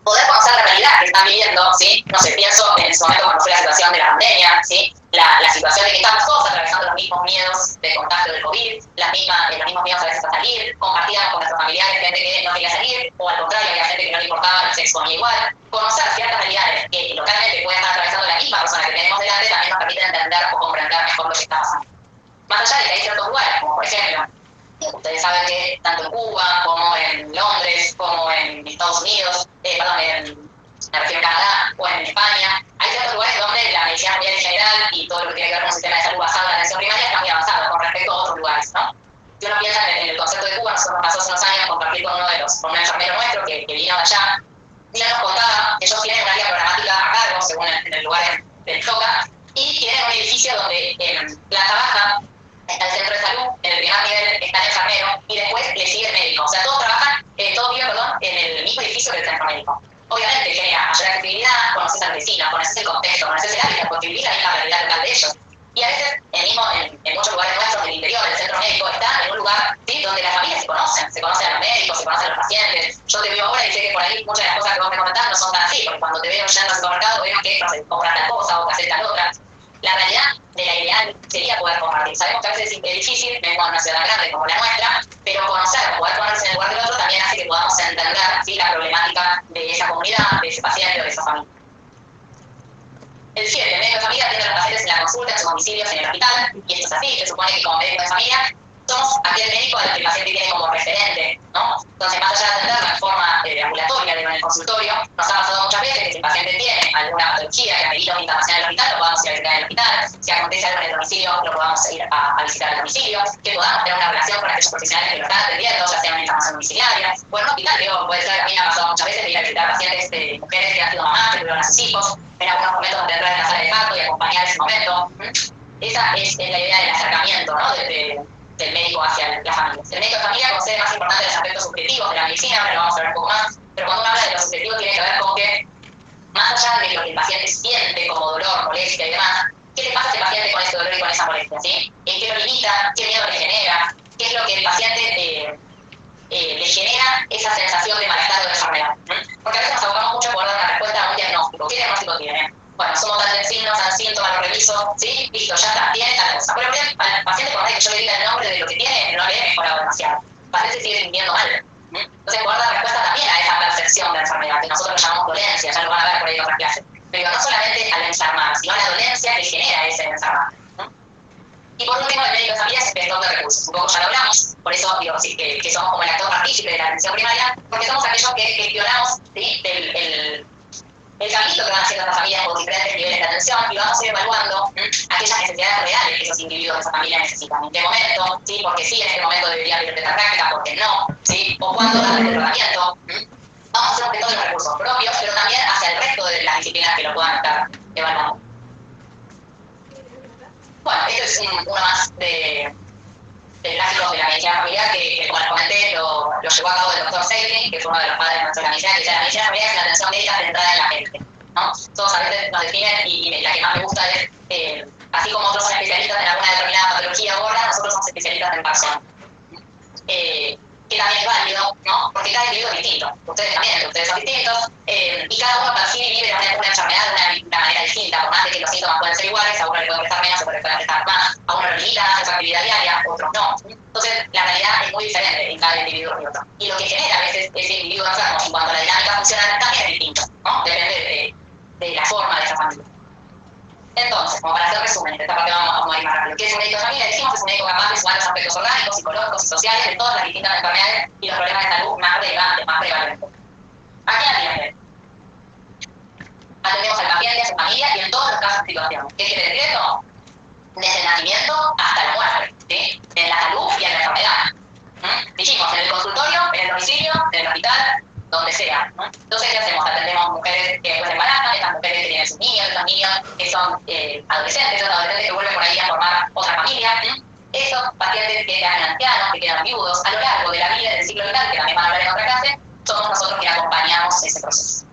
poder conocer la realidad que están viviendo, ¿sí? No sé, pienso en ese momento cuando fue la situación de la pandemia, ¿sí? La situación de que estamos todos atravesando los mismos miedos de contagio del COVID, los mismos miedos a veces a salir, compartíamos con nuestros familiares gente que no quería salir, o al contrario, había gente que no le importaba, no se exponía igual. Conocer ciertas realidades que localmente pueden estar atravesando la misma persona que tenemos delante también nos permite entender o comprender mejor lo que está pasando. Más allá de que hay ciertos lugares, como por ejemplo, ustedes saben que tanto en Cuba, como en Londres, como en Estados Unidos, me refiero a Canadá o en España, hay ciertos lugares donde la medicina familiar en general y todo lo que tiene que ver con un sistema de salud basado en la atención primaria está muy avanzado con respecto a otros lugares, ¿no? Si uno piensa en el concepto de Cuba, nosotros nos pasó hace unos años compartir con un enfermero nuestro que vino de allá, y él nos contaba que ellos tienen un área programática a cargo, según en el lugar del toca, y tienen un edificio donde en planta baja está el centro de salud, en el primer nivel está el enfermero, y después le sigue el médico. O sea, todos trabajan, todos viven, en el mismo edificio que el centro médico. Obviamente genera mayor accesibilidad, conoces al vecino, conoces el contexto, conoces el hábitat, porque vivís la misma realidad local de ellos. Y a veces, en muchos lugares nuestros del interior, del centro médico, está en un lugar, ¿sí? Donde las familias se conocen a los médicos, se conocen a los pacientes. Yo te veo ahora y sé que por ahí muchas de las cosas que vos me comentás no son tan así, porque cuando te veo yendo al supermercado veo que, no sé, compras tal cosa o que haces tal otra. La realidad de la ideal sería poder compartir. Sabemos que a veces es difícil, vemos una ciudad grande como la nuestra, pero conocer, poder ponerse en el lugar del otro también hace que podamos entender, ¿sí? La problemática de esa comunidad, de ese paciente o de esa familia. El 7, el médico de familia atiende a los pacientes en la consulta, en sus domicilios, en el hospital, y esto es así, se supone que como médico de familia somos aquel médico al que el paciente tiene como referente, ¿no? Entonces, más allá de atenderlo en forma ambulatoria, en el consultorio, nos ha pasado muchas veces que si el paciente tiene alguna patología que amerita una internación en el hospital, lo podamos ir a visitar en el hospital. si acontece algo en el domicilio, lo podamos ir a visitar el domicilio, que podamos tener una relación con aquellos profesionales que lo están atendiendo, ya sea una internación domiciliaria, o en un hospital, digo, puede ser, a mí me ha pasado muchas veces de ir a visitar pacientes de mujeres que han sido mamás, que tuvieron a sus hijos, en algunos momentos de entrar en la sala de parto y acompañar ese momento. Esa es la idea del acercamiento, ¿no? Del médico hacia la familia. El médico de familia concede más importante los aspectos subjetivos de la medicina, ahora lo vamos a ver un poco más, pero cuando uno habla de lo subjetivo tiene que ver con que, más allá de lo que el paciente siente como dolor, molestia y demás, ¿qué le pasa a ese paciente con ese dolor y con esa molestia? ¿Sí? ¿Qué lo limita? ¿Qué miedo le genera? ¿Qué es lo que el paciente le genera esa sensación de malestar o de enfermedad? Porque a veces nos abocamos mucho por dar una respuesta a un diagnóstico. ¿Qué diagnóstico tiene? Bueno, somos tal de signos, dan síntomas, lo reviso, ¿sí? Listo, ya está, tiene tal cosa. Pero al paciente, por más que yo le diga el nombre de lo que tiene, no le he mejorado demasiado. El paciente sigue sintiendo mal. Entonces, poder dar respuesta también a esa percepción de la enfermedad, que nosotros llamamos dolencia, ya lo van a ver por ahí en otras clases. Pero no solamente al enfermar, sino a la dolencia que genera ese enfermar. Y por último, el médico de familia es gestor de recursos. Un poco ya lo hablamos, por eso digo sí, que somos como el actor partícipe de la atención primaria, porque somos aquellos que gestionamos, ¿sí? el caminito que van haciendo las familias por diferentes niveles de atención y vamos a ir evaluando aquellas necesidades reales que esos individuos de esa familia necesitan. ¿En qué momento? ¿Sí? Porque sí, en este momento debería haber la práctica, porque no, ¿sí? O cuándo darle el tratamiento. Vamos a hacer un gestor de los recursos propios, pero también hacia el resto de las disciplinas que lo puedan estar evaluando. Bueno, esto es uno más de gráficos de la medicina familiar que como les comenté, lo llevó a cabo el doctor Seiling, que fue uno de los padres de la medicina, que dice la medicina familiar es una atención médica centrada en la gente, ¿no? Todos a veces nos definen, y la que más me gusta es, así como otros son especialistas en alguna determinada patología o órgano, nosotros somos especialistas en persona. Que también es válido, ¿no? Porque cada individuo es distinto. Ustedes también, ustedes son distintos, y cada uno percibe y vive una enfermedad de una manera distinta, por más de que los síntomas pueden ser iguales, a uno le pueden prestar menos, a otro le pueden prestar más, a uno lo limita más en su actividad diaria, otros no. Entonces, la realidad es muy diferente en cada individuo y otro. Y lo que genera a veces ese individuo enfermo en cuanto a la dinámica funcional también es distinto, ¿no? Depende de la forma de esa familia. Entonces, como para hacer resumen, de esta parte vamos a ir más rápido. ¿Qué es un médico de familia? Decimos que es un médico capaz de sumar los aspectos orgánicos, psicológicos y sociales de todas las distintas enfermedades y los problemas de salud más relevantes, más prevalentes. ¿A quién atiende? Atendemos al paciente, a su familia y en todos los casos de situación. ¿Qué quiere decir eso? Desde el nacimiento hasta la muerte, ¿sí? En la salud y en la enfermedad. Dijimos, en el consultorio, en el domicilio, en el hospital, donde sea, ¿no? Entonces, ¿qué hacemos? Atendemos mujeres que después se embarazan, estas mujeres que tienen sus niños, estos niños que son adolescentes, esos adolescentes que vuelven por ahí a formar otra familia, esos pacientes que quedan ancianos, que quedan viudos, a lo largo de la vida del ciclo vital, que también van a hablar en otra clase, somos nosotros quienes acompañamos ese proceso.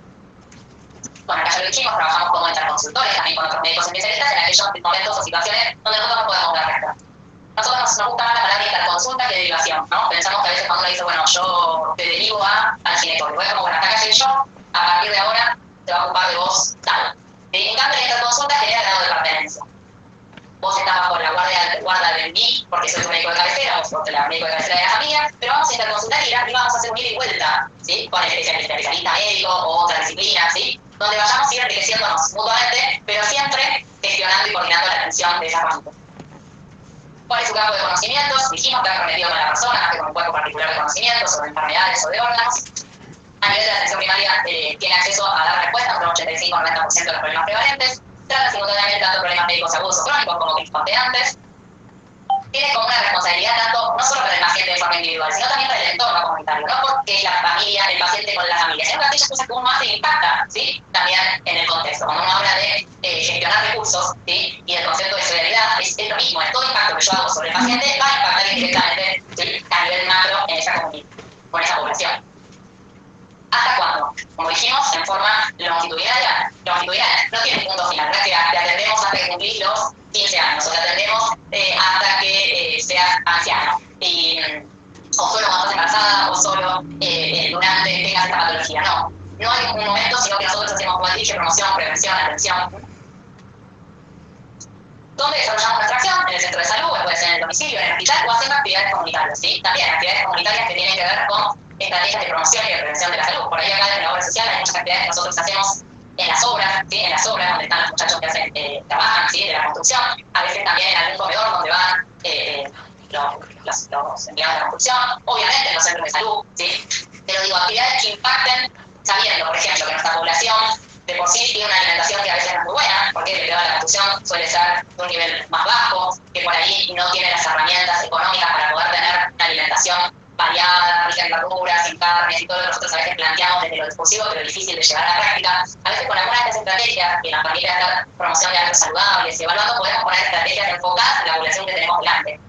Bueno, acá ya lo dijimos, trabajamos como interconsultores, también con otros médicos especialistas en aquellos momentos o situaciones donde nosotros no podemos dar respuesta. Nosotros nos gusta más la palabra interconsulta que derivación, ¿no? Pensamos que a veces cuando uno dice, bueno, yo te derivo al ginecólogo, es como, bueno, hasta acá llegué yo, a partir de ahora te va a ocupar de vos tal. En cambio, la interconsulta genera grado de pertenencia. Vos estás bajo la guarda de mí, porque soy tu médico de cabecera, vos sos la médico de cabecera de la familia, pero vamos a interconsultar y vamos a hacer un ida y vuelta, ¿sí? Con el especialista médico o otra disciplina, ¿sí? Donde vayamos a ir enriqueciéndonos mutuamente, pero siempre gestionando y coordinando la atención de esa familia. ¿Cuál es su campo de conocimientos? Dijimos que está comprometido con la persona, más que con un cuerpo particular de conocimientos sobre enfermedades o de órganos. A nivel de la atención primaria, tiene acceso a dar respuesta a un 85-90% de los problemas prevalentes. Trata simultáneamente tanto problemas médicos agudos o crónicos como que conté antes. Tiene como una responsabilidad tanto, no solo para el paciente de forma individual, sino también para el entorno comunitario, no porque la familia, el paciente con la familia, sino que aquellas cosas que uno hace impactan, ¿sí? También en el contexto. Cuando uno habla de gestionar recursos, ¿sí? Y el concepto de solidaridad es lo mismo, es todo impacto que yo hago sobre el paciente va a impactar indirectamente, ¿sí? A nivel macro en esa comunidad, con esa población. ¿Hasta cuándo? Como dijimos, en forma longitudinal, no tiene un punto final, no es que te atendemos hasta que cumplís los 15 años, o te atendemos hasta que seas anciano, o solo cuando estás embarazada, o solo durante tengas esta patología. No hay un momento, sino que nosotros hacemos, como dije, promoción, prevención, atención. ¿Dónde desarrollamos nuestra acción? En el centro de salud, puede ser en el domicilio, en el hospital, o haciendo actividades comunitarias, ¿sí? También actividades comunitarias que tienen que ver con estrategias de promoción y de prevención de la salud. Por ahí acá en la obra social hay muchas actividades que nosotros hacemos en las obras, ¿sí? En las obras donde están los muchachos que hacen, trabajan, ¿sí? De la construcción, a veces también en algún comedor donde van los empleados de la construcción, obviamente en los centros de salud, ¿sí? Pero digo, actividades que impacten, sabiendo, por ejemplo, que nuestra población de por sí tiene una alimentación que a veces no es muy buena, porque el empleado de la construcción suele ser de un nivel más bajo, que por ahí no tiene las herramientas económicas para poder tener una alimentación variada, rica en verduras, sin carnes y todo lo que nosotros a veces planteamos desde lo discursivo, pero difícil de llevar a la práctica. A veces con algunas de estas estrategias, que en la familia está promoción de hábitos saludables y evaluando, podemos poner estrategias enfocadas en la población que tenemos delante.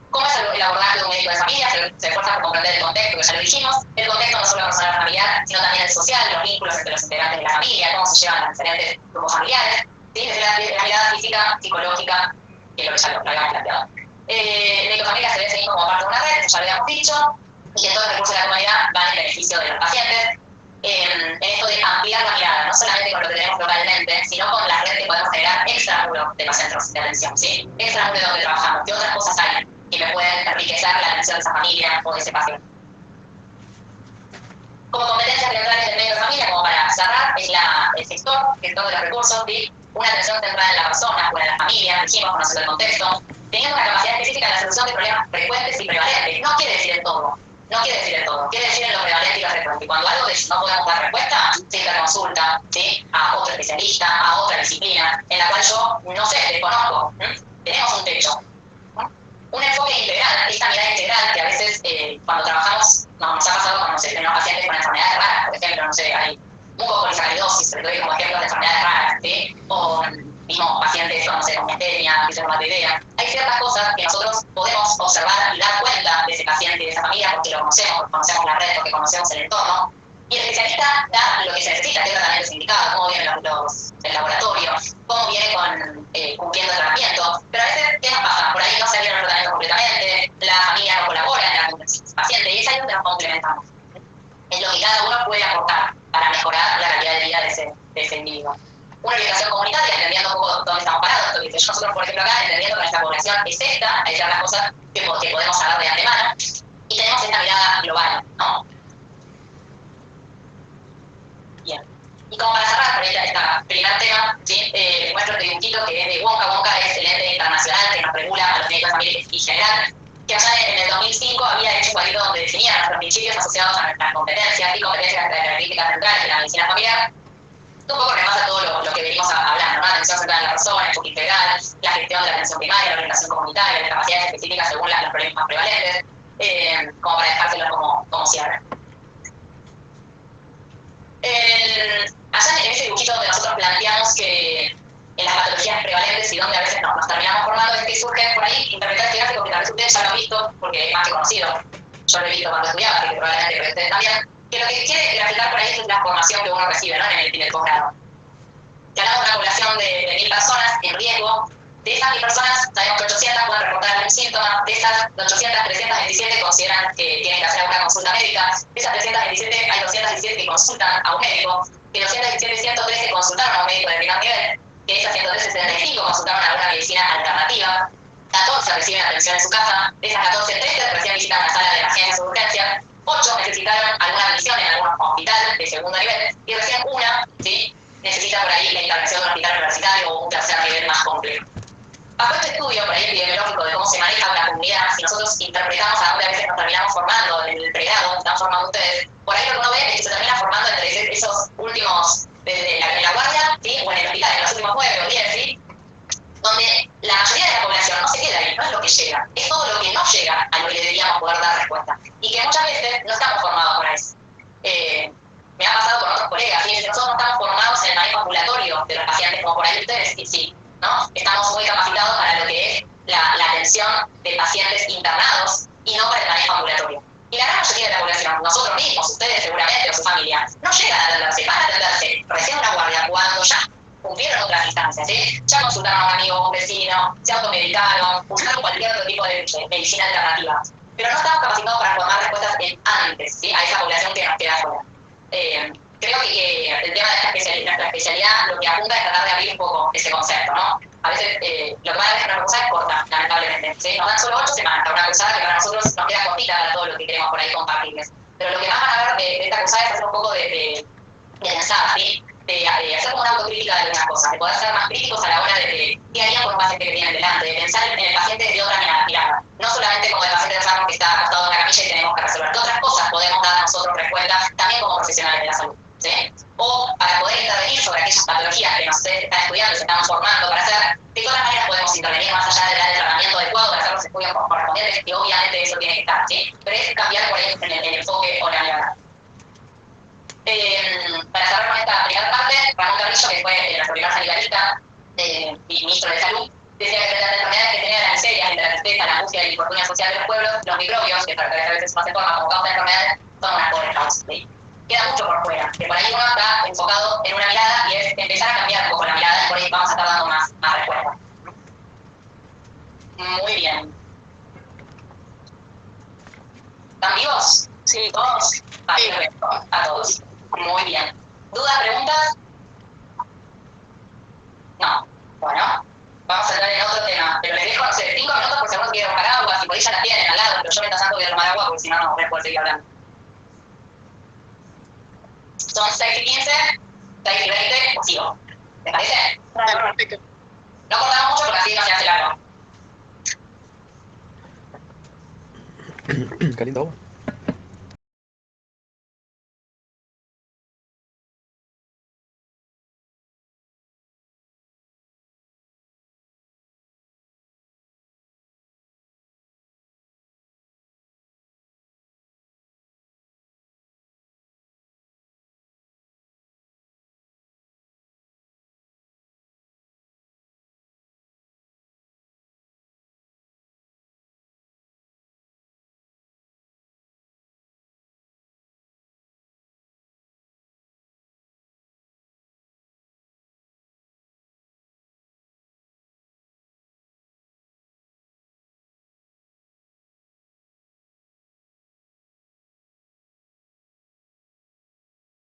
¿Cómo es el abordaje de un médico de familia? Se esfuerza por comprender el contexto, que ya lo dijimos. El contexto no solo personal familiar, sino también el social, los vínculos entre los integrantes de la familia, cómo se llevan los diferentes grupos familiares, ¿sí? Desde la mirada física, psicológica, que es lo que ya lo habíamos planteado. El médico de familia se debe seguir como parte de una red, ya lo habíamos dicho, y que todos los recursos de la comunidad van en beneficio de los pacientes. En esto de ampliar la mirada, no solamente con lo que tenemos localmente, sino con las redes que podemos generar extramuro de los centros de atención, ¿sí? Extramuro de donde trabajamos, ¿qué otras cosas hay que me pueden enriquecer la atención de esa familia o de ese paciente? Como competencias centrales del medio de familia, como para cerrar, es el gestor de los recursos, ¿sí? Una atención centrada en la persona o en la familia, dijimos, conociendo el contexto, teniendo una capacidad específica en la solución de problemas frecuentes y prevalentes. No quiere decir en todo, quiere decir en lo prevalente y lo frecuente. Y cuando algo de eso no podemos dar respuesta, se interconsulta, ¿sí? A otro especialista, a otra disciplina, en la cual yo no sé, desconozco. Tenemos un techo. Un enfoque integral, esta mirada integral que a veces cuando trabajamos nos ha pasado con tenemos pacientes con enfermedades raras, por ejemplo, no sé, hay mucopolisacaridosis, se le doy como ejemplos de enfermedades raras, ¿sí? O mismo pacientes no sé, con miastenia, fisiomatoidea. Hay ciertas cosas que nosotros podemos observar y dar cuenta de ese paciente y de esa familia porque lo conocemos, porque conocemos la red, porque conocemos el entorno. Y el especialista da lo que se necesita, qué tratamientos indicados, cómo vienen el laboratorio, cómo viene cumpliendo el tratamiento. Pero a veces, ¿qué nos pasa? Por ahí no se viene el tratamiento completamente, la familia no colabora en la paciente y es ahí donde nos complementamos. Es lo que cada uno puede aportar para mejorar la calidad de vida de ese individuo. Una orientación comunitaria, entendiendo un poco dónde estamos parados. Entonces, nosotros, por ejemplo, acá, entendiendo que nuestra población es esta, hay ciertas cosas que podemos saber de antemano, y tenemos esta mirada global, ¿no? Bien. Y como para cerrar por este primer tema, ¿sí? Les muestro este dibujito que es de WONCA. WONCA es el ente internacional que nos regula a los médicos de familia y general, que allá en el 2005 había hecho un cuadrito donde definía nuestros principios asociados a nuestras competencias y competencias de características centrales de la medicina familiar. Un poco repasa todo lo que venimos hablando, ¿no? Atención centrada en la persona, enfoque integral, la gestión de la atención primaria, la orientación comunitaria, las capacidades específicas según los problemas más prevalentes, como para dejárselo como cierre. Allá en ese dibujito donde nosotros planteamos que en las patologías prevalentes y donde a veces nos terminamos formando es que surgen por ahí interpretar este gráfico que tal vez ustedes ya lo han visto porque es más que conocido. Yo lo he visto cuando estudiaba, así que probablemente ustedes también. Que lo que quiere graficar por ahí es la formación que uno recibe, ¿no? en el posgrado. Si hablamos de una población de 1.000 personas en riesgo, de esas 1.000 personas sabemos que 800 pueden reportar algún síntoma, de esas 800, 327 consideran que tienen que hacer alguna consulta médica, de esas 327 hay 217 que consultan a un médico, de 217, 113 consultaron a un médico de primer nivel, de esas 113, 75 consultaron a alguna medicina alternativa, 14 reciben atención en su casa, de esas 14, 13 recién visitan una sala de emergencias o urgencias, 8 necesitaron alguna admisión en algún hospital de segundo nivel y recién una, ¿sí? Necesita por ahí la intervención de un hospital universitario o un tercer nivel más complejo. Bajo este estudio, por ahí epidemiológico de cómo se maneja una comunidad, si nosotros interpretamos a dónde a veces nos terminamos formando en el pregrado, donde están formando ustedes, por ahí lo que uno ve es que se termina formando entre esos últimos, en la guardia, ¿sí? O en el hospital, en los últimos 9 o 10, ¿sí? Donde la mayoría de la población no se queda ahí, no es lo que llega, es todo lo que no llega a lo que le deberíamos poder dar respuesta. Y que muchas veces no estamos formados para eso. Me ha pasado con otros colegas, fíjense, nosotros no estamos formados en el manejo ambulatorio de los pacientes, como por ahí ustedes sí, ¿no? Estamos muy capacitados para lo que es la atención de pacientes internados y no para el manejo ambulatorio. Y la gran mayoría de la población, nosotros mismos, ustedes seguramente o su familia, no llegan a atenderse, van a atenderse recién en la guardia cuando ya cumplieron otras instancias, ¿sí? Ya consultaron a un amigo, un vecino, se automedicaron, buscaron cualquier otro tipo de medicina alternativa. Pero no estamos capacitados para formar respuestas antes, ¿sí? A esa población que nos queda fuera. Creo que el tema de nuestra especialidad lo que apunta es tratar de abrir un poco ese concepto, ¿no? A veces lo que van a ver es una cruzada es corta, lamentablemente, ¿sí? Nos dan solo 8 semanas para una cruzada que para nosotros nos queda cortita para todo lo que queremos por ahí compartirles. Pero lo que más van a ver de esta cruzada es hacer un poco de pensar, ¿sí? De hacer como una autocrítica de algunas cosas, de poder ser más críticos a la hora de qué harían con un paciente que tienen delante, de pensar en el paciente desde otra mirada, no solamente como el paciente enfermo que está acostado en la camilla y tenemos que resolver, qué otras cosas podemos dar nosotros respuesta también como profesionales de la salud. ¿sí? O para poder intervenir sobre aquellas patologías que nos están estudiando y se están formando para hacer, de todas maneras podemos intervenir más allá del tratamiento adecuado para hacer los estudios correspondientes, que obviamente eso tiene que estar, ¿sí? Pero es cambiar por ahí el enfoque o la mirada. Para cerrar con esta primera parte, Ramón Carrillo, que fue el responsable sanitario y ministro de Salud, decía que frente a las enfermedades que generan miserias, entre la tristeza, la angustia y el infortunio social de los pueblos, los microbios, que a veces no se forman como causa de enfermedades, son unas pobres causas. ¿Sí? Queda mucho por fuera, que por ahí uno está enfocado en una mirada y es empezar a cambiar un poco la mirada y por ahí vamos a estar dando más respuestas. Muy bien. ¿Están vivos? Sí. ¿Todos? Sí. A todos. Muy bien. ¿Dudas, preguntas? No. Bueno, vamos a entrar en otro tema. Pero les dejo, no sé, 5 minutos por si alguno quiere tomar agua, si por ahí ya la tienen al lado, pero yo mientras tanto voy a tomar agua porque si no, no voy a poder seguir hablando. Son 6:15, 6:20, pues sigo. ¿Te parece? Perfecto. No cortamos mucho porque así no se hace largo. Calienta agua.